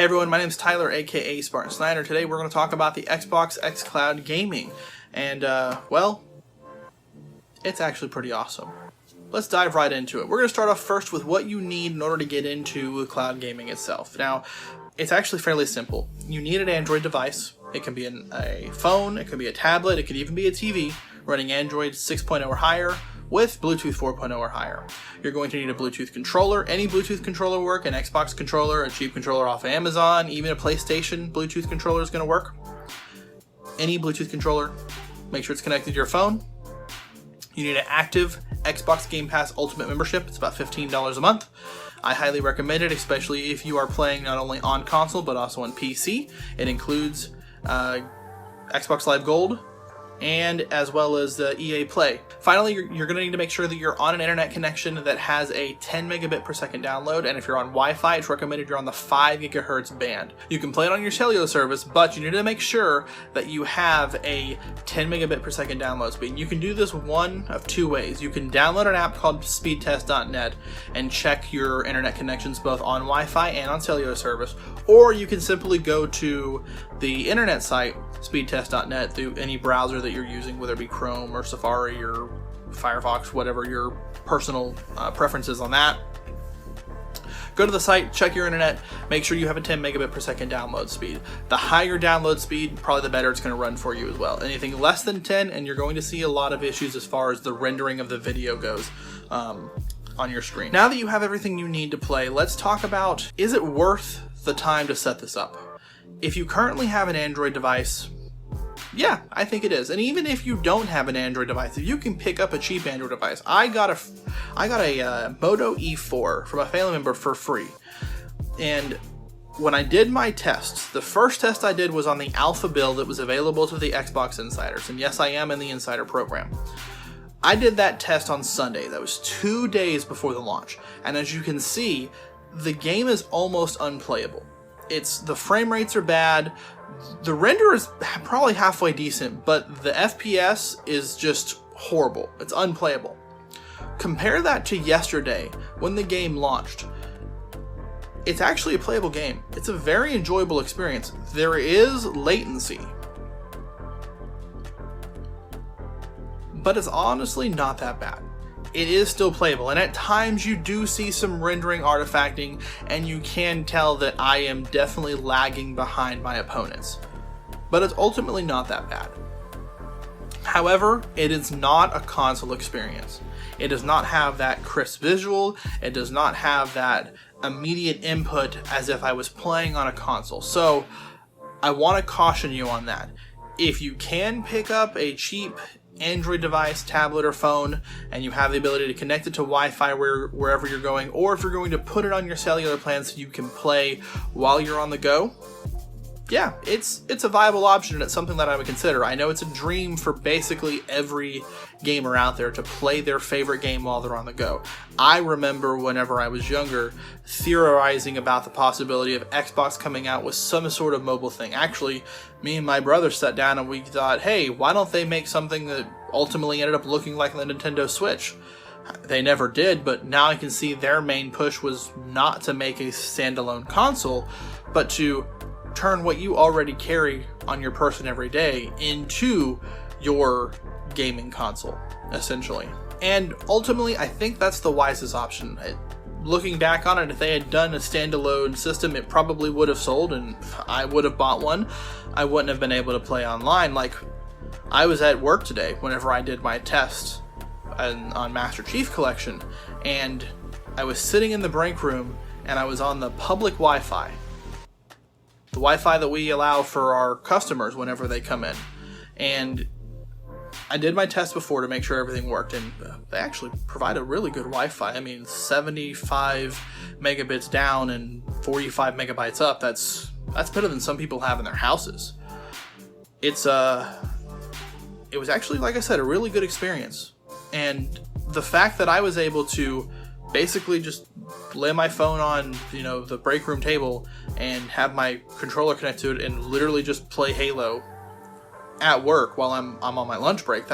Hey everyone, my name is Tyler, aka Spartan Snyder. Today we're going to talk about the Xbox xCloud Gaming, and well, it's actually pretty awesome. Let's dive right into it. We're going to start off first with what you need in order to get into cloud gaming itself. Now, it's actually fairly simple. You need an Android device. It can be a phone, it can be a tablet, it could even be a TV running Android 6.0 or higher with Bluetooth 4.0 or higher. You're going to need a Bluetooth controller. Any Bluetooth controller will work, an Xbox controller, a cheap controller off of Amazon, even a PlayStation Bluetooth controller is going to work. Any Bluetooth controller, make sure it's connected to your phone. You need an active Xbox Game Pass Ultimate membership. It's about $15 a month. I highly recommend it, especially if you are playing not only on console but also on PC. It includes Xbox Live Gold, and as well as the EA Play. Finally, you're going to need to make sure that you're on an internet connection that has a 10 megabit per second download, and if you're on Wi-Fi, it's recommended you're on the 5 gigahertz band. You can play it on your cellular service, but you need to make sure that you have a 10 megabit per second download speed. You can do this one of two ways. You can download an app called speedtest.net and check your internet connections both on Wi-Fi and on cellular service, or you can simply go to the internet site speedtest.net through any browser that you're using, whether it be Chrome or Safari or Firefox, whatever your personal preferences on that. Go to the site, check your internet, make sure you have a 10 megabit per second download speed. The higher download speed, probably the better it's going to run for you as well. Anything less than 10, and you're going to see a lot of issues as far as the rendering of the video goes on your screen. Now that you have everything you need to play, let's talk about, is it worth the time to set this up? If you currently have an Android device, yeah, I think it is. And even if you don't have an Android device, if you can pick up a cheap Android device, I got a Moto E4 from a family member for free. And when I did my tests, the first test I did was on the alpha build that was available to the Xbox insiders. And yes, I am in the insider program. I did that test on Sunday. That was 2 days before the launch. And as you can see, the game is almost unplayable. The frame rates are bad. The render is probably halfway decent, but the FPS is just horrible. It's unplayable. Compare that to yesterday when the game launched. It's actually a playable game. It's a very enjoyable experience. There is latency, but it's honestly not that bad. It is still playable, and at times you do see some rendering artifacting, and you can tell that I am definitely lagging behind my opponents. But it's ultimately not that bad. However, it is not a console experience. It does not have that crisp visual, it does not have that immediate input as if I was playing on a console. So, I want to caution you on that. If you can pick up a cheap Android device, tablet, or phone, and you have the ability to connect it to Wi-Fi wherever you're going, or if you're going to put it on your cellular plan so you can play while you're on the go, yeah, it's a viable option, and it's something that I would consider. I know it's a dream for basically every gamer out there to play their favorite game while they're on the go. I remember whenever I was younger theorizing about the possibility of Xbox coming out with some sort of mobile thing. Actually, me and my brother sat down and we thought, hey, why don't they make something that ultimately ended up looking like the Nintendo Switch? They never did, but now I can see their main push was not to make a standalone console, but to turn what you already carry on your person every day into your gaming console, essentially. And ultimately, I think that's the wisest option. Looking back on it, if they had done a standalone system, it probably would have sold, and I would have bought one. I wouldn't have been able to play online. Like, I was at work today whenever I did my test on Master Chief Collection, and I was sitting in the break room, and I was on the public Wi-Fi. The Wi-Fi that we allow for our customers whenever they come in. And I did my test before to make sure everything worked, and they actually provide a really good Wi-Fi. I mean, 75 megabits down and 45 megabytes up. That's better than some people have in their houses. It was actually, like I said, a really good experience. And the fact that I was able to basically just lay my phone on, the break room table and have my controller connected to it and literally just play Halo at work while I'm on my lunch break,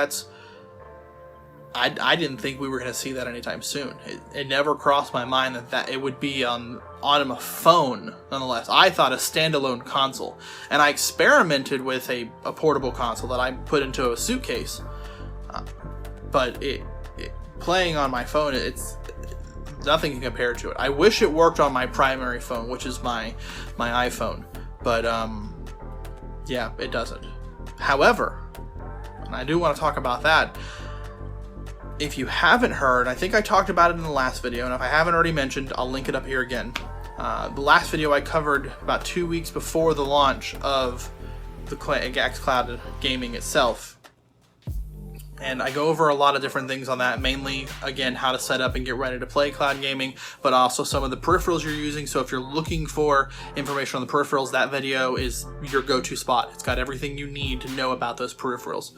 I didn't think we were going to see that anytime soon. It never crossed my mind that it would be on a phone, nonetheless. I thought a standalone console. And I experimented with a portable console that I put into a suitcase. But playing on my phone, it's nothing can compare to it. I wish it worked on my primary phone, which is my iPhone. But, yeah, it doesn't. However, and I do want to talk about that, if you haven't heard, I think I talked about it in the last video, and if I haven't already mentioned, I'll link it up here again. The last video I covered about 2 weeks before the launch of the xCloud gaming itself. And I go over a lot of different things on that, mainly, again, how to set up and get ready to play cloud gaming, but also some of the peripherals you're using. So if you're looking for information on the peripherals, that video is your go-to spot. It's got everything you need to know about those peripherals.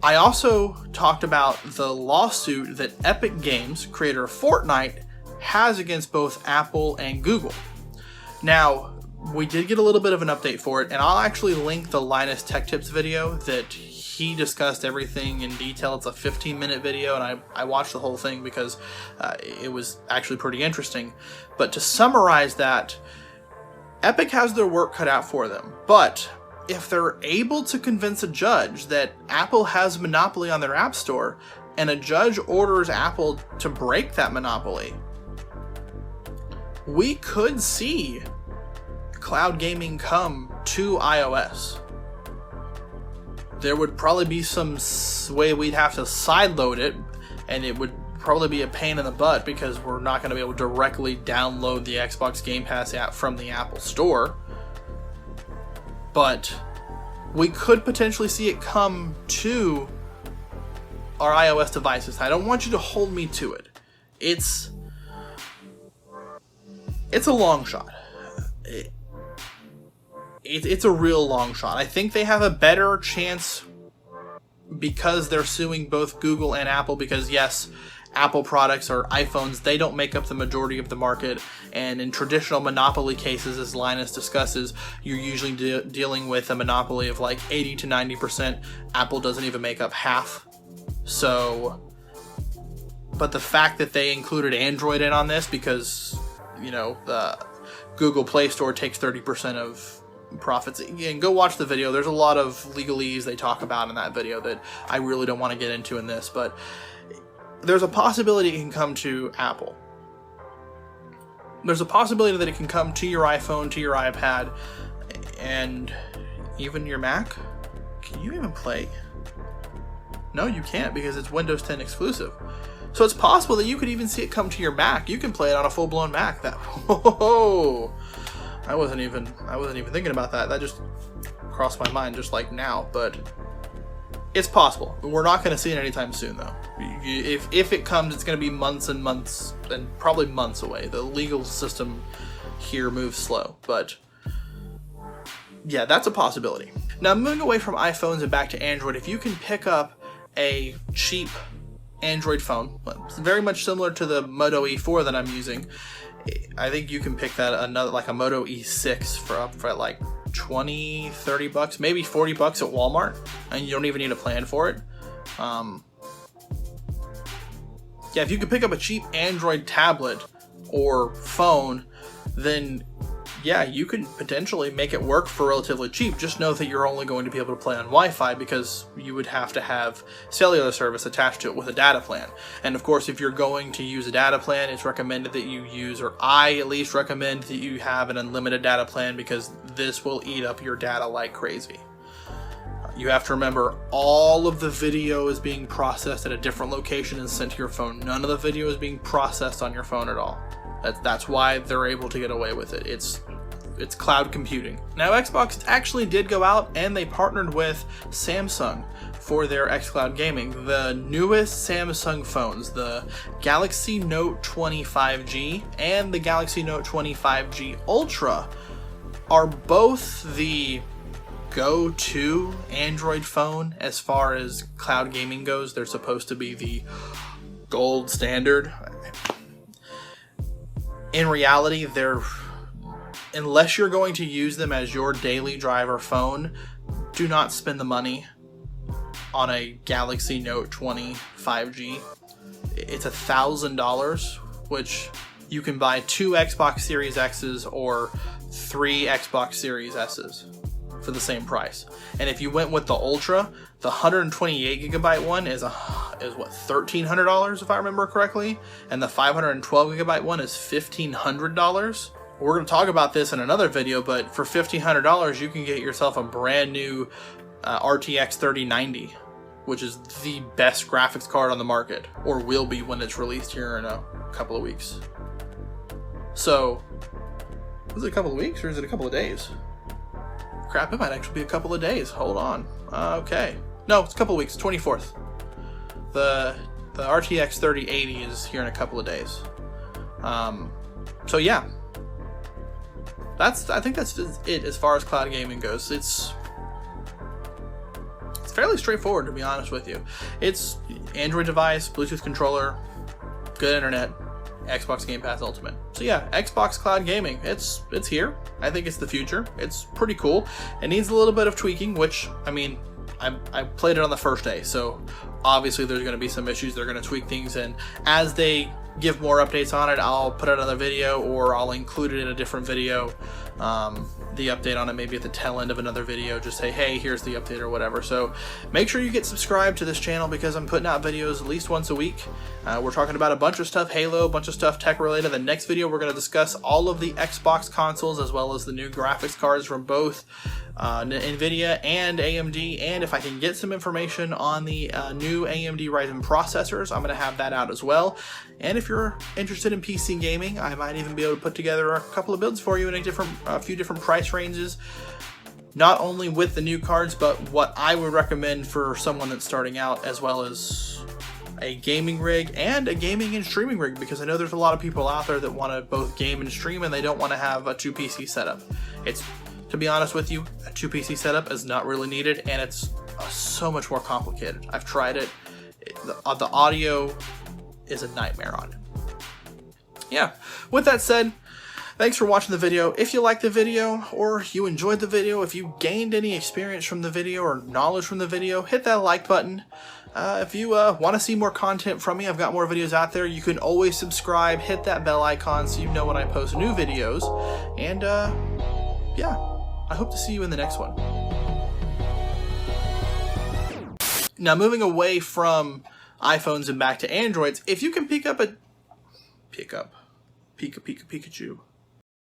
I also talked about the lawsuit that Epic Games, creator of Fortnite, has against both Apple and Google. Now, we did get a little bit of an update for it, and I'll actually link the Linus Tech Tips video that he discussed everything in detail. It's a 15-minute video, and I watched the whole thing because it was actually pretty interesting. But to summarize that, Epic has their work cut out for them, but if they're able to convince a judge that Apple has monopoly on their App Store, and a judge orders Apple to break that monopoly, we could see cloud gaming come to iOS. There would probably be some way we'd have to sideload it, and it would probably be a pain in the butt because we're not going to be able to directly download the Xbox Game Pass app from the Apple Store. But we could potentially see it come to our iOS devices. I don't want you to hold me to it. It's a long shot. It's a real long shot. I think they have a better chance because they're suing both Google and Apple, because yes, Apple products or iPhones, they don't make up the majority of the market, and in traditional monopoly cases, as Linus discusses, you're usually dealing with a monopoly of like 80 to 90%. Apple doesn't even make up half. So, but the fact that they included Android in on this, because, you know, the Google Play Store takes 30% of profits. Again, go watch the video. There's a lot of legalese they talk about in that video that I really don't want to get into in this, but there's a possibility it can come to Apple. There's a possibility that it can come to your iPhone, to your iPad, and even your Mac. Can you even play? No, you can't, because it's Windows 10 exclusive. So it's possible that you could even see it come to your Mac. You can play it on a full-blown Mac. That, whoa, I wasn't even thinking about that. That just crossed my mind just like now, but it's possible. We're not going to see it anytime soon, though. If it comes, it's going to be months and months, and probably months away. The legal system here moves slow, but yeah, that's a possibility. Now, moving away from iPhones and back to Android, if you can pick up a cheap Android phone, very much similar to the Moto E4 that I'm using, I think you can pick that another, like a Moto E6 for like 20, 30 bucks, maybe 40 bucks at Walmart, and you don't even need a plan for it. Yeah, if you could pick up a cheap Android tablet or phone, then yeah, you could potentially make it work for relatively cheap. Just know that you're only going to be able to play on Wi-Fi, because you would have to have cellular service attached to it with a data plan. And of course, if you're going to use a data plan, it's recommended that you use, or I at least recommend that you have an unlimited data plan, because this will eat up your data like crazy. You have to remember, all of the video is being processed at a different location and sent to your phone. None of the video is being processed on your phone at all. That's why they're able to get away with it. It's cloud computing. Now, Xbox actually did go out and they partnered with Samsung for their xCloud gaming. The newest Samsung phones, the Galaxy Note 20 5G and the Galaxy Note 20 5G Ultra, are both the go-to Android phone as far as cloud gaming goes. They're supposed to be the gold standard. In reality, unless you're going to use them as your daily driver phone, do not spend the money. on a Galaxy Note 20 5G. It's $1,000, which you can buy 2 Xbox Series X's or 3 Xbox Series S's for the same price. And if you went with the Ultra, the 128 gigabyte one is what, $1,300 if I remember correctly, and the 512 gigabyte one is $1,500. We're going to talk about this in another video, but for $1,500 you can get yourself a brand new RTX 3090, which is the best graphics card on the market, or will be when it's released here in a couple of weeks. So, is it a couple of weeks or is it a couple of days? Crap, it might actually be a couple of days. Hold on. Okay. No, it's a couple of weeks. 24th. The RTX 3080 is here in a couple of days. So yeah. I think that's it as far as cloud gaming goes. It's fairly straightforward, to be honest with you. It's Android device, Bluetooth controller, good internet, Xbox Game Pass Ultimate. So yeah, Xbox Cloud Gaming, it's here. I think it's the future. It's pretty cool. It needs a little bit of tweaking, which, I mean, I played it on the first day, so obviously there's going to be some issues. They're going to tweak things, and as they give more updates on it, I'll put out another video, or I'll include it in a different video. The update on it maybe at the tail end of another video, just say, hey, here's the update or whatever. So make sure you get subscribed to this channel, because I'm putting out videos at least once a week. We're talking about a bunch of stuff Halo, a bunch of stuff tech related. The next video we're going to discuss all of the Xbox consoles, as well as the new graphics cards from both NVIDIA and AMD, and if I can get some information on the new AMD Ryzen processors, I'm going to have that out as well. And if you're interested in PC gaming, I might even be able to put together a couple of builds for you in a few different price ranges, not only with the new cards, but what I would recommend for someone that's starting out, as well as a gaming rig and a gaming and streaming rig, because I know there's a lot of people out there that want to both game and stream, and they don't want to have a 2 PC setup. To be honest with you, a 2 PC setup is not really needed, and it's so much more complicated. I've tried it. The audio is a nightmare on it. Yeah, with that said, thanks for watching the video. If you liked the video, or you enjoyed the video, if you gained any experience from the video or knowledge from the video, hit that like button. If you want to see more content from me, I've got more videos out there. You can always subscribe, hit that bell icon so you know when I post new videos. And yeah, I hope to see you in the next one. Now, moving away from iPhones and back to Androids, if you can Pikachu.